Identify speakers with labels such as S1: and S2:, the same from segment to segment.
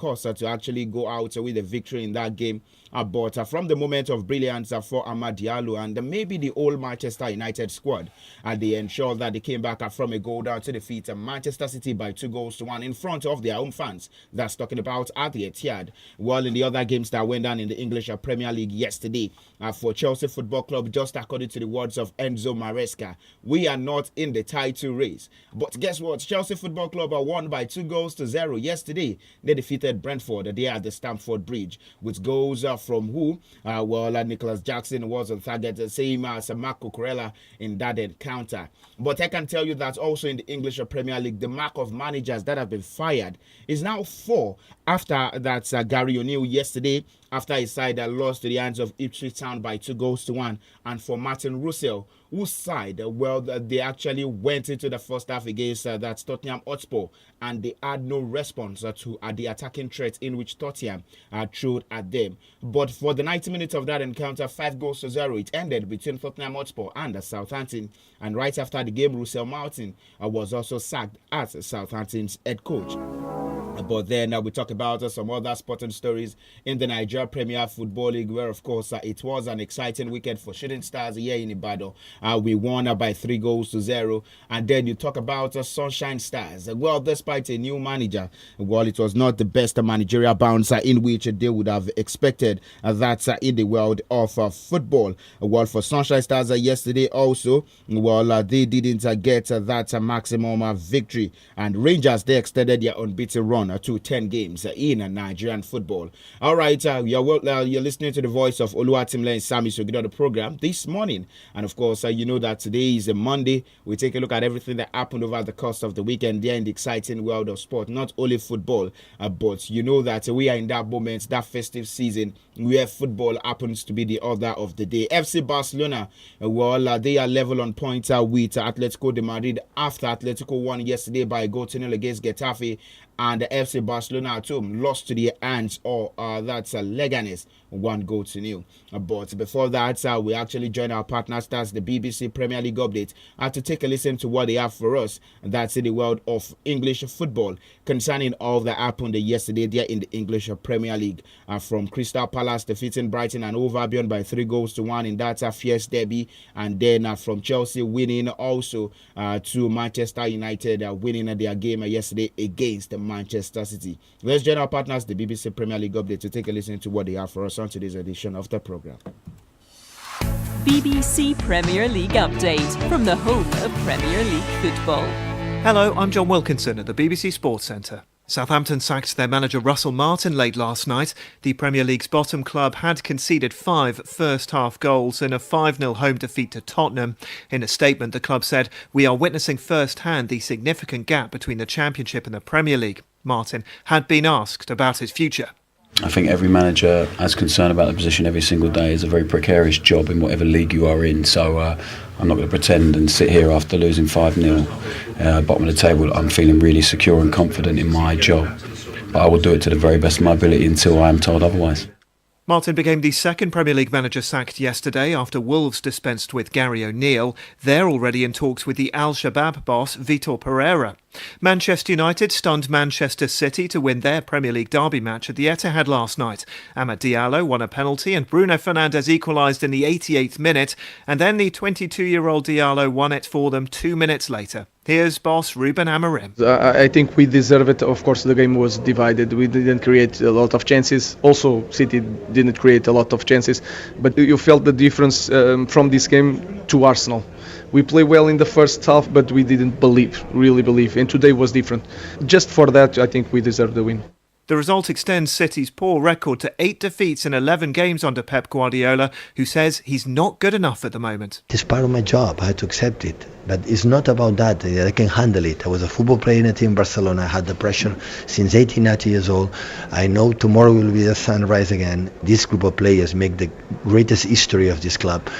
S1: course, to actually go out with a victory in that game. But from the moment of brilliance for Amad Diallo and maybe the old Manchester United squad, they ensured that they came back from a goal down to defeat Manchester City by 2-1 in front of their home fans. That's talking about at the Etihad. Well, in the other games that went down in the English Premier League yesterday, for Chelsea Football Club, just according to the words of Enzo Maresca, we are not in the title race. But guess what? Chelsea Football Club won by 2-0 yesterday. They defeated Brentford there at the Stamford Bridge with goals from who? Nicholas Jackson was on target, same as Marco Cucurella in that encounter. But I can tell you that also in the English Premier League, the mark of managers that have been fired is now 4 after that Gary O'Neill yesterday, after his side lost to the hands of Ipswich Town by 2-1. And for Martin Russell, whose side, they actually went into the first half against that Tottenham Hotspur, and they had no response to the attacking threat in which Tottenham threw at them. But for the 90 minutes of that encounter, 5-0, it ended between Tottenham Hotspur and Southampton. And right after the game, Russell Martin was also sacked as Southampton's head coach. But then we talk about some other sporting stories in the Nigeria Premier Football League, where, of course, it was an exciting weekend for Shooting Stars here in Ibadan. We won by 3-0. And then you talk about Sunshine Stars. Well, despite a new manager, well, it was not the best managerial bounce in which they would have expected that in the world of football. Well, for Sunshine Stars yesterday also, well, they didn't get that maximum victory. And Rangers, they extended their unbeaten run to 10 games in Nigerian football. All right, you're listening to the voice of Oluwatimile and SAMIES who get on the program this morning. And of course, you know that today is a Monday. We take a look at everything that happened over the course of the weekend there in the exciting world of sport, not only football, but you know that we are in that moment, that festive season where football happens to be the order of the day. FC Barcelona, well, they are level on points with Atletico de Madrid after Atletico won yesterday by 1-0 against Getafe. And the FC Barcelona at home lost to the hands of that's Leganes, 1-0. But before that, we actually join our partner stars, the BBC Premier League update, to take a listen to what they have for us. That's in the world of English football concerning all that happened yesterday there in the English Premier League. From Crystal Palace defeating Brighton and Hove Albion by 3-1 in that fierce derby, and then from Chelsea winning also to Manchester United winning their game yesterday against Manchester City. Let's join our partners, the BBC Premier League update, to take a listen to what they have for us on today's edition of the program.
S2: BBC Premier League update from the home of Premier League football.
S3: Hello, I'm John Wilkinson at the BBC Sports Centre. Southampton sacked their manager Russell Martin late last night. The Premier League's bottom club had conceded 5 first-half goals in a 5-0 home defeat to Tottenham. In a statement, the club said, "We are witnessing first-hand the significant gap between the Championship and the Premier League." Martin had been asked about his future.
S4: I think every manager has concern about the position every single day. It's a very precarious job in whatever league you are in. So I'm not going to pretend and sit here after losing 5-0, bottom of the table. I'm feeling really secure and confident in my job. But I will do it to the very best of my ability until I am told otherwise.
S3: Martin became the second Premier League manager sacked yesterday after Wolves dispensed with Gary O'Neill. They're already in talks with the Al-Shabaab boss Vitor Pereira. Manchester United stunned Manchester City to win their Premier League derby match at the Etihad last night. Amad Diallo won a penalty and Bruno Fernandes equalised in the 88th minute, and then the 22-year-old Diallo won it for them 2 minutes later. Here's boss Ruben Amorim.
S5: I think we deserve it. Of course, the game was divided. We didn't create a lot of chances. Also, City didn't create a lot of chances. But you felt the difference from this game to Arsenal. We played well in the first half, but we didn't really believe. And today was different. Just for that, I think we deserve the win.
S3: The result extends City's poor record to 8 defeats in 11 games under Pep Guardiola, who says he's not good enough at the moment.
S6: It's part of my job. I had to accept it. But it's not about that. I can handle it. I was a football player in a team in Barcelona. I had the pressure since 18, 19 years old. I know tomorrow will be the sunrise again. This group of players make the greatest history of this club.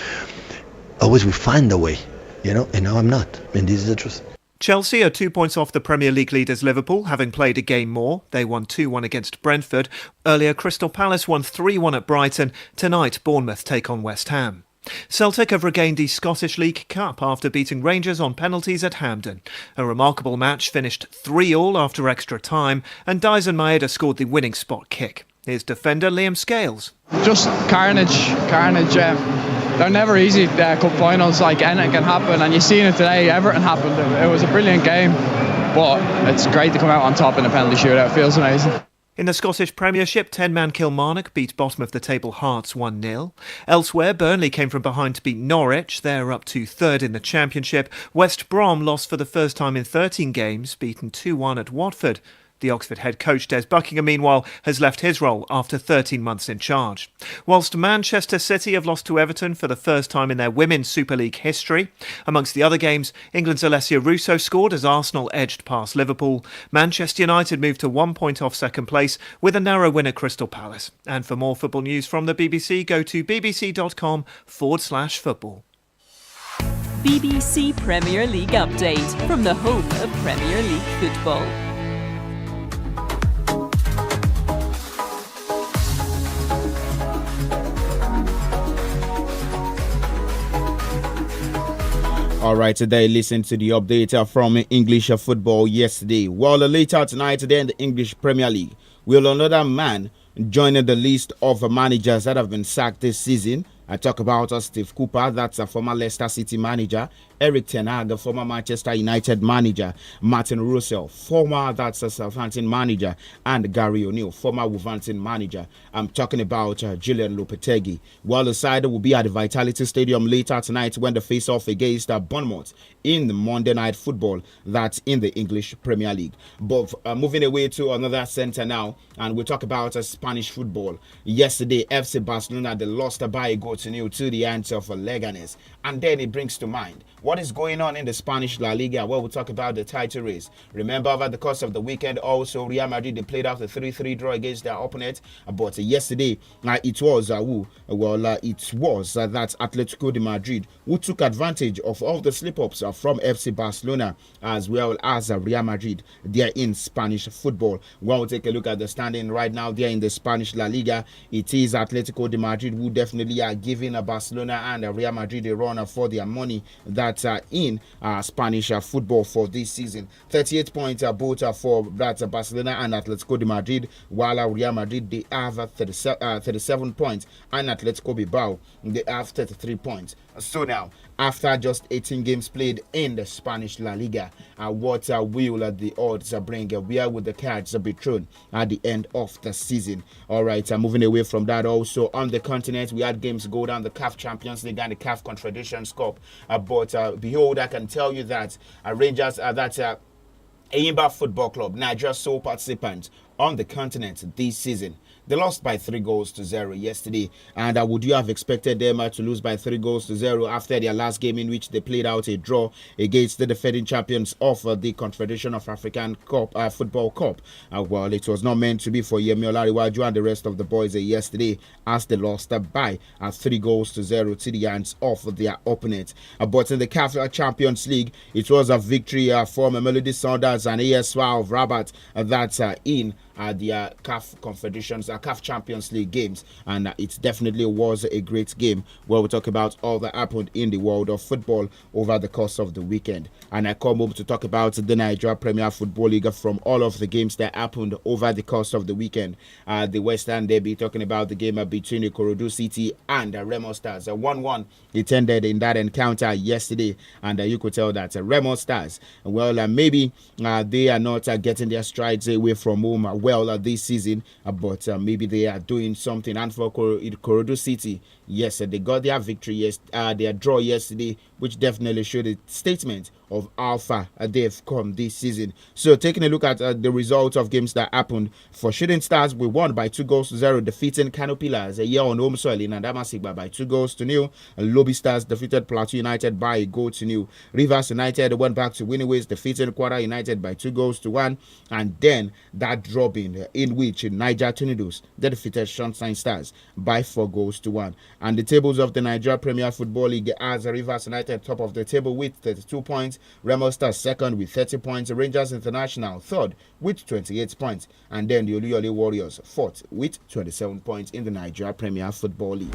S6: Always we find a way, and now I'm not. And this is the truth.
S3: Chelsea are 2 points off the Premier League leaders Liverpool, having played a game more. They won 2-1 against Brentford. Earlier, Crystal Palace won 3-1 at Brighton. Tonight, Bournemouth take on West Ham. Celtic have regained the Scottish League Cup after beating Rangers on penalties at Hampden. A remarkable match finished 3-3 after extra time, and Dyson Maeda scored the winning spot kick. Here's defender Liam Scales.
S7: Just carnage. They're never easy, cup finals, like anything can happen, and you've seen it today, everything happened. It was a brilliant game, but it's great to come out on top in a penalty shootout. It feels amazing.
S3: In the Scottish Premiership, 10-man Kilmarnock beat bottom of the table Hearts 1-0. Elsewhere, Burnley came from behind to beat Norwich. They're up to third in the Championship. West Brom lost for the first time in 13 games, beaten 2-1 at Watford. The Oxford head coach Des Buckingham, meanwhile, has left his role after 13 months in charge. Whilst Manchester City have lost to Everton for the first time in their Women's Super League history. Amongst the other games, England's Alessia Russo scored as Arsenal edged past Liverpool. Manchester United moved to 1 point off second place with a narrow win at Crystal Palace. And for more football news from the BBC, go to bbc.com/football.
S2: BBC Premier League update from the home of Premier League football.
S1: All right, today listen to the update from English football yesterday. Well, later tonight, today in the English Premier League, will another man join the list of managers that have been sacked this season. I talk about Steve Cooper, that's a former Leicester City manager. Erik ten Hag, the former Manchester United manager. Martin Russell, former Southampton manager. And Gary O'Neill, former Wolverhampton manager. I'm talking about Julian Lopetegui. Well, the side will be at the Vitality Stadium later tonight when they face off against Bournemouth in the Monday Night Football. That's in the English Premier League. But moving away to another centre now, and we'll talk about Spanish football. Yesterday, FC Barcelona, they lost by a goal to nil to the hands of Leganes. And then it brings to mind what is going on in the Spanish La Liga. Well, we'll talk about the title race. Remember, over the course of the weekend, also Real Madrid, they played out the 3-3 draw against their opponent. But yesterday, it was that Atletico de Madrid who took advantage of all the slip-ups from FC Barcelona as well as Real Madrid. They're in Spanish football. Well, we'll take a look at the standing right now. They're in the Spanish La Liga. It is Atletico de Madrid who definitely are giving Barcelona and Real Madrid a run for their money that in Spanish football for this season. 38 points both for Barcelona and Atletico de Madrid, while Real Madrid, they have 37 points, and Atletico Bilbao, they have 33 points. So now, after just 18 games played in the Spanish La Liga, what will the odds bring? Where will the cards be thrown at the end of the season? All right, moving away from that, also on the continent, we had games go down the CAF Champions League and the CAF Confederations Cup. But behold, I can tell you that Rangers, Enyimba Football Club, Nigeria's sole participant on the continent this season, they lost by 3-0 yesterday. And would you have expected them to lose by 3-0 after their last game in which they played out a draw against the defending champions of the Confederation of African Football Cup? Well, it was not meant to be for Yemi Olariwaju and the rest of the boys yesterday, as they lost by 3-0 to the hands of their opponent. But in the CAF Champions League, it was a victory for Mamelodi Sundowns and AS Rabat that's in the CAF Confederations, CAF Champions League games, and it definitely was a great game where we talk about all that happened in the world of football over the course of the weekend. And I come home to talk about the Nigeria Premier Football League from all of the games that happened over the course of the weekend. The Western Derby, talking about the game between Ikorodu City and Remo Stars. 1-1 it ended in that encounter yesterday, and you could tell that Remo Stars, well, maybe they are not getting their strides away from home this season, but maybe they are doing something. And for Ikorodu City, yes, they got their victory, their draw yesterday, which definitely showed a statement of how far they've come this season. So taking a look at the results of games that happened, for Shooting Stars, we won by 2-0, defeating Kano Pillars here on home soil in Adamasingba by 2-0. Lobby Stars defeated Plateau United by 1-0. Rivers United went back to winning ways, defeating Kwara United by 2-1. And then that dropping in which Niger Tornadoes, they defeated Sunshine Stars by 4-1. And the tables of the Nigeria Premier Football League, as Rivers United top of the table with 32 points, Remo Stars second with 30 points, Rangers International third with 28 points, and then the Oluyole Warriors fourth with 27 points in the Nigeria Premier Football League.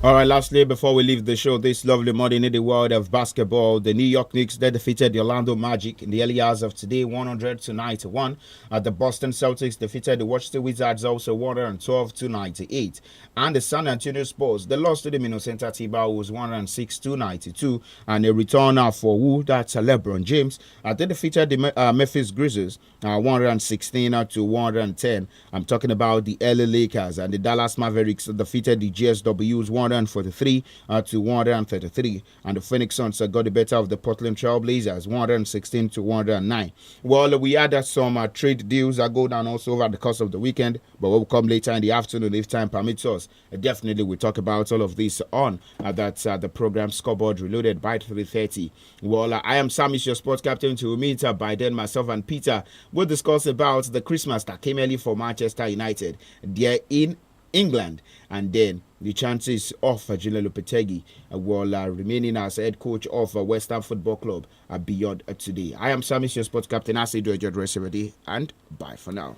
S1: All right, lastly, before we leave the show this lovely morning in the world of basketball, the New York Knicks, they defeated the Orlando Magic in the early hours of today, 100-91. The Boston Celtics defeated the Washington Wizards also 112-98. And the San Antonio Spurs, they lost to the Minnesota Timberwolves 106-92. And a returner for who? That's LeBron James. They defeated the Memphis Grizzlies 116-110. I'm talking about the LA Lakers, and the Dallas Mavericks defeated the GSWs 143-133, and the Phoenix Suns got the better of the Portland Trail Blazers 116-109. Well, we had some trade deals that go down also over the course of the weekend, but we'll come later in the afternoon if time permits us. Definitely we'll talk about all of this on the program Scoreboard Reloaded by 3:30. Well, I am SAMIES, your sports captain. To meet by then, myself and Peter will discuss about the Christmas that came early for Manchester United. They're in England, and then the chances of Julian Lopetegui remaining as head coach of West Ham Football Club are beyond today. I am SAMIES, your sports captain. I say do enjoy the rest of the day, and bye for now.